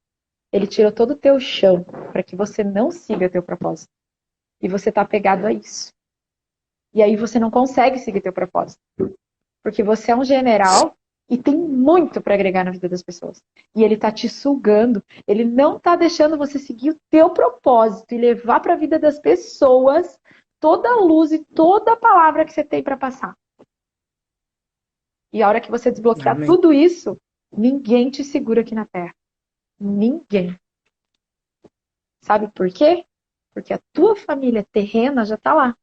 Ele tirou todo o teu chão para que você não siga teu propósito. E você está apegado a isso. E aí você não consegue seguir teu propósito. Porque você é um general e tem muito para agregar na vida das pessoas. E ele está te sugando. Ele não está deixando você seguir o teu propósito e levar para a vida das pessoas toda a luz e toda a palavra que você tem para passar. E a hora que você desbloquear Amém. tudo isso, ninguém te segura aqui na Terra. Ninguém. Sabe por quê? Porque a tua família terrena já está lá.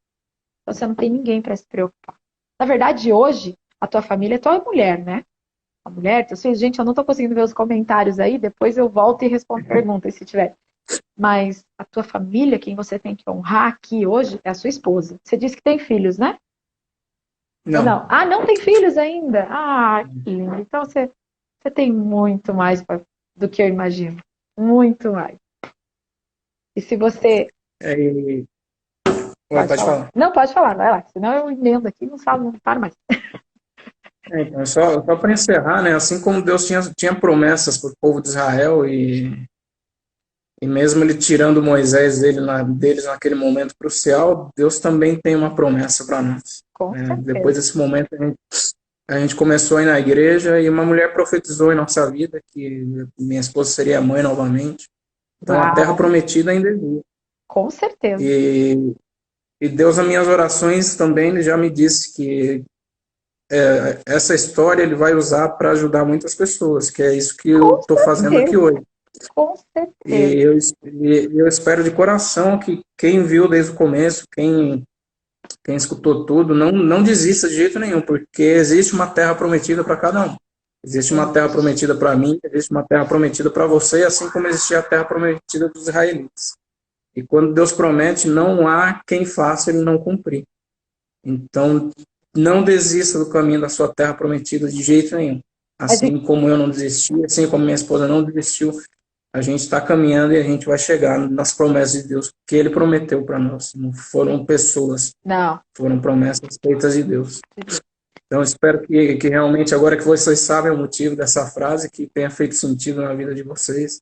Então você não tem ninguém para se preocupar. Na verdade, hoje, a tua família é tua mulher, né? A mulher, teus filhos. Gente, eu não tô conseguindo ver os comentários aí. Depois eu volto e respondo perguntas, se tiver. Mas a tua família, quem você tem que honrar aqui hoje, é a sua esposa. Você disse que tem filhos, né? Ou Não. não? Ah, não tem filhos ainda? Ah, que lindo. Então você tem muito mais do que eu imagino. Muito mais. E se você... Ué, pode falar. Não, pode falar, vai lá. Senão eu emendo aqui e não falo, não paro mais. Então, só para encerrar, né? Assim como Deus tinha promessas para o povo de Israel e mesmo ele tirando Moisés deles naquele momento crucial, Deus também tem uma promessa para nós. Com certeza. Depois desse momento, a gente começou a ir na igreja e uma mulher profetizou em nossa vida que minha esposa seria mãe novamente. Então, a terra prometida ainda existe. Com certeza. E Deus, nas minhas orações, também ele já me disse que essa história ele vai usar para ajudar muitas pessoas, que é isso que eu estou fazendo aqui hoje. Com certeza. E eu espero de coração que quem viu desde o começo, quem escutou tudo, não desista de jeito nenhum, porque existe uma terra prometida para cada um. Existe uma terra prometida para mim, existe uma terra prometida para você, assim como existia a terra prometida dos israelitas. E quando Deus promete, não há quem faça ele não cumprir. Então, não desista do caminho da sua terra prometida de jeito nenhum. Assim como eu não desisti, assim como minha esposa não desistiu, a gente está caminhando e a gente vai chegar nas promessas de Deus, que Ele prometeu para nós. Não foram pessoas, foram promessas feitas de Deus. Então, espero que realmente, agora que vocês sabem o motivo dessa frase, que tenha feito sentido na vida de vocês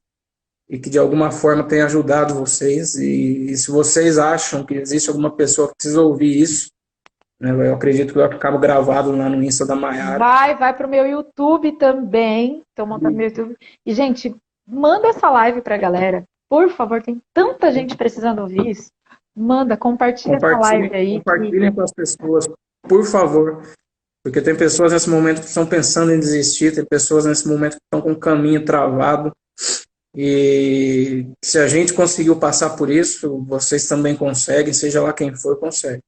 e que de alguma forma tenha ajudado vocês. E se vocês acham que existe alguma pessoa que precisa ouvir isso, né, eu acredito que vai ficar gravado lá no Insta da Maiara. Vai pro meu YouTube também. Estou montando meu YouTube. E, gente, manda essa live pra galera. Por favor, tem tanta gente precisando ouvir isso. Manda, compartilha essa live aí. Compartilhem com as pessoas, por favor. Porque tem pessoas nesse momento que estão pensando em desistir, tem pessoas nesse momento que estão com o caminho travado. E se a gente conseguiu passar por isso, vocês também conseguem, seja lá quem for, consegue.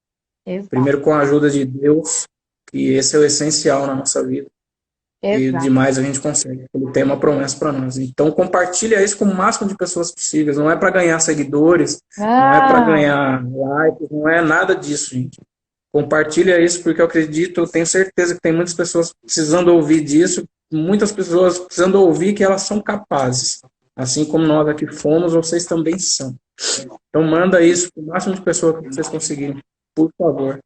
Exato. Primeiro com a ajuda de Deus, que esse é o essencial na nossa vida. Exato. E demais a gente consegue. Ele tem uma promessa para nós. Então compartilha isso com o máximo de pessoas possíveis. Não é para ganhar seguidores, não é para ganhar likes, não é nada disso, gente. Compartilha isso porque eu acredito, eu tenho certeza que tem muitas pessoas precisando ouvir disso muitas pessoas precisando ouvir que elas são capazes. Assim como nós aqui fomos, vocês também são. Então manda isso para o máximo de pessoas que vocês conseguirem, por favor.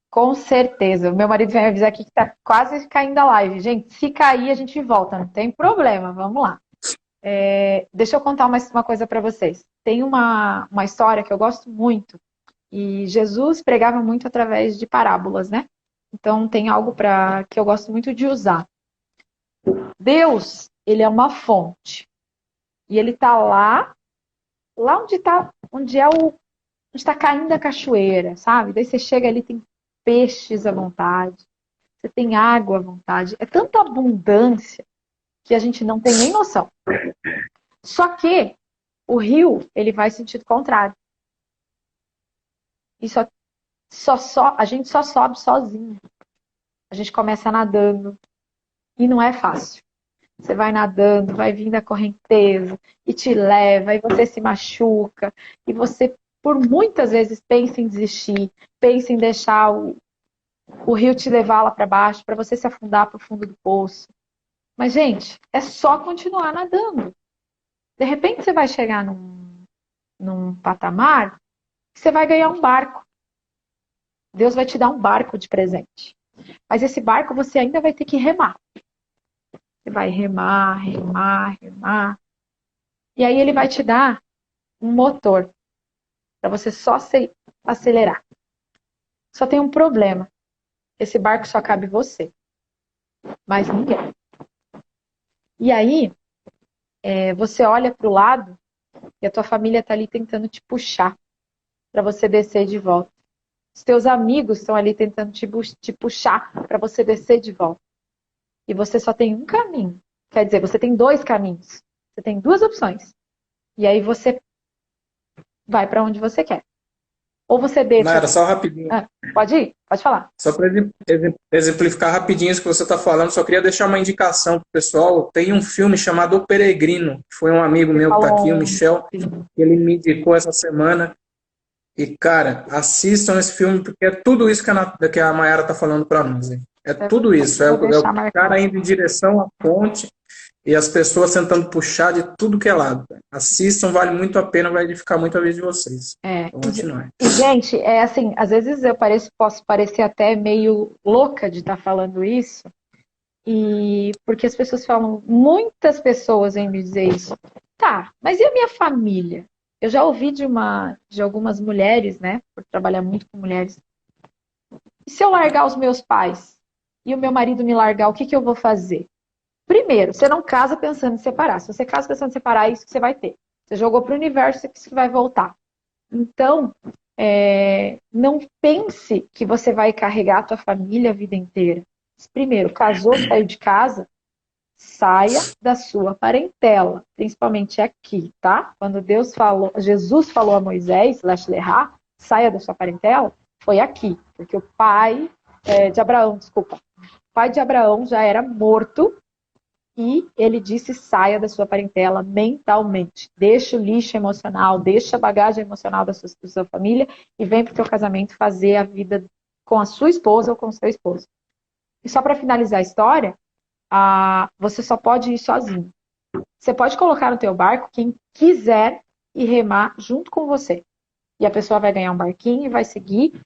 Com certeza. O meu marido vai me avisar aqui que tá quase caindo a live. Gente, se cair, a gente volta, não tem problema. Vamos lá. Deixa eu contar uma coisa para vocês. Tem uma história que eu gosto muito. E Jesus pregava muito através de parábolas, né? Então tem algo que eu gosto muito de usar. Deus, ele é uma fonte. E ele tá lá onde está caindo a cachoeira, sabe? Daí você chega ali, tem peixes à vontade, você tem água à vontade. É tanta abundância que a gente não tem nem noção. Só que o rio, ele vai sentido contrário. E a gente só sobe sozinho. A gente começa nadando. E não é fácil. Você vai nadando, vai vindo a correnteza e te leva, e você se machuca, e você, por muitas vezes, pensa em desistir, pensa em deixar o rio te levar lá para baixo, para você se afundar para o fundo do poço. Mas, gente, é só continuar nadando. De repente, você vai chegar num patamar que você vai ganhar um barco. Deus vai te dar um barco de presente. Mas esse barco você ainda vai ter que remar. Você vai remar, remar, remar. E aí ele vai te dar um motor para você só acelerar. Só tem um problema. Esse barco só cabe você. Mais ninguém. E aí, você olha para o lado e a tua família está ali tentando te puxar para você descer de volta. Os teus amigos estão ali tentando te puxar para você descer de volta. E você só tem um caminho. Quer dizer, você tem dois caminhos. Você tem duas opções. E aí você vai para onde você quer. Ou você deixa... Nara, só rapidinho. Pode ir? Pode falar. Só para exemplificar rapidinho isso que você está falando, só queria deixar uma indicação para o pessoal. Tem um filme chamado O Peregrino, que foi um amigo meu que está aqui, o Michel, que ele me indicou essa semana. E, cara, assistam esse filme, porque é tudo isso que a Mayara está falando para nós. Hein? É tudo isso. É o cara indo em direção à ponte e as pessoas tentando puxar de tudo que é lado. Assistam, vale muito a pena, vai edificar muito a vida de vocês. Vamos continuar. E, gente, assim, às vezes eu posso parecer até meio louca de estar falando isso, porque as pessoas falam, muitas pessoas vêm me dizer isso. Tá, mas e a minha família? Eu já ouvi de algumas mulheres, né, por trabalhar muito com mulheres. E se eu largar os meus pais e o meu marido me largar, o que eu vou fazer? Primeiro, você não casa pensando em separar. Se você casa pensando em separar, é isso que você vai ter. Você jogou para o universo, é isso que vai voltar. Então, não pense que você vai carregar a tua família a vida inteira. Primeiro, casou, saiu de casa, saia da sua parentela, principalmente aqui, tá? Quando Jesus falou a Moisés, saia da sua parentela, foi aqui, porque o pai de Abraão, o pai de Abraão já era morto e ele disse, saia da sua parentela mentalmente, deixa o lixo emocional, deixa a bagagem emocional da sua família e vem para o teu casamento fazer a vida com a sua esposa ou com o seu esposo. E só para finalizar a história, você só pode ir sozinho. Você pode colocar no teu barco quem quiser e remar junto com você. E a pessoa vai ganhar um barquinho e vai seguir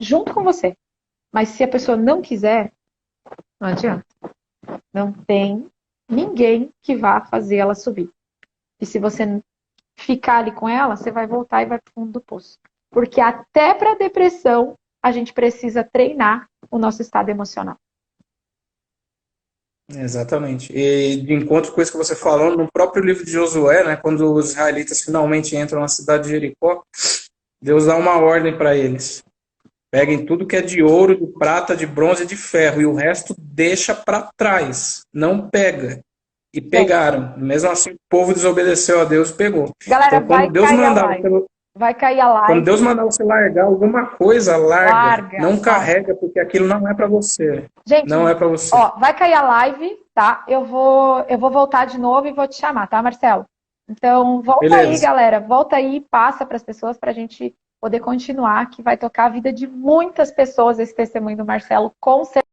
junto com você. Mas se a pessoa não quiser, não adianta. Não tem ninguém que vá fazer ela subir. E se você ficar ali com ela, você vai voltar e vai para o fundo do poço. Porque até para depressão, a gente precisa treinar o nosso estado emocional. Exatamente. E de encontro com isso que você falou, no próprio livro de Josué, né, quando os israelitas finalmente entram na cidade de Jericó, Deus dá uma ordem para eles. Peguem tudo que é de ouro, de prata, de bronze e de ferro, e o resto deixa para trás. Não pega. E pegaram. Mesmo assim, o povo desobedeceu a Deus e pegou. Galera, então, quando Deus mandar vai cair a live. Quando Deus mandar você largar alguma coisa, larga. Não carrega, porque aquilo não é para você. Gente, não é para você. Ó, vai cair a live, tá? Eu vou voltar de novo e vou te chamar, tá, Marcelo? Então, volta aí, galera. Volta aí e passa para as pessoas para a gente poder continuar, que vai tocar a vida de muitas pessoas esse testemunho do Marcelo, com certeza.